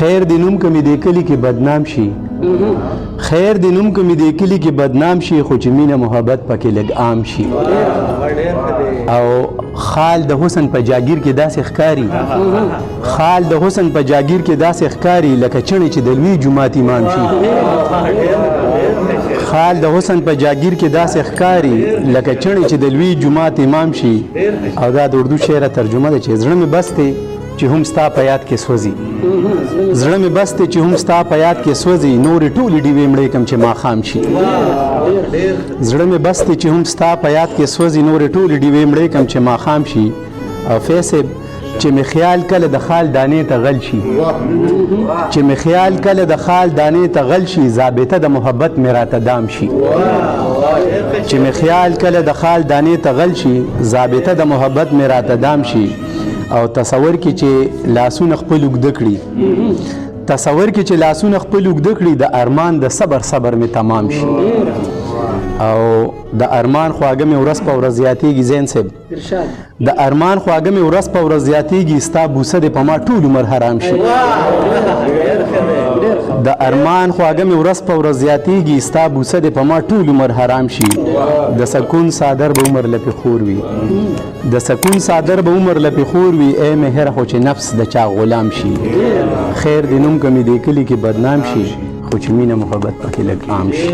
خیر د نوم کمی د کلی کې بدنام شي خیر د نوم کمی د کلی کې بدنام شي خو چې مینه محبت پکې لږ عام شي او خال د حسن په جاگیر کې داسې ښکاري خال د حسن په جاگیر کې داسې ښکاري لکه چڼې چې د لوی جومات امام شي خال د حسن په جاگیر کې داسې ښکاري لکه چڼې چې د لوی جومات امام شي او دا د اردو شعر ترجمه ده چې زړه مې بس دی چې هم ستا په یاد کې سوځي زړه مې بس دی چې هم ستا په یاد کې سوځي نورې ټولې ډیوې مړې کړم چې ماښام شي زړه مې بس دی چې هم ستا په یاد کې سوځي نورې ټولې ډیوې مړې کړم چې ماښام شي او فیصب چې مې خیال کله د خال دانې ته غل شي چې مې خیال کله د خال دانې ته غل شي ضابطه د محبت مې راته دام شي چې مې خیال کله د خال دانې ته غل شي ضابطه د محبت مې راته دام شي او تصور کې چې لاسونه خپل اوږده کړي تصور کې چې لاسونه خپل اوږده کړي د ارمان د صبر مې تمام شي او د ارمان خواږه مې ورځ په ورځ زیاتېږي زین صاحب د ارمان خواږه مې ورځ په ورځ زیاتېږي ستا بوسه دې په ما ټول عمر حرام شي د ارمان خواږه مې ورځ په ورځ زیاتېږي ستا بوسه دې په ما ټول عمر حرام شي د سکون صادر به عمر لپې خور وي د سکون صادر به عمر لپې خور وي ای مهر خو چې نفس د چا غلام شي خیر د نوم کمی د کلي کې بدنام شي خو چې مینه محبت پکې لږ عام شي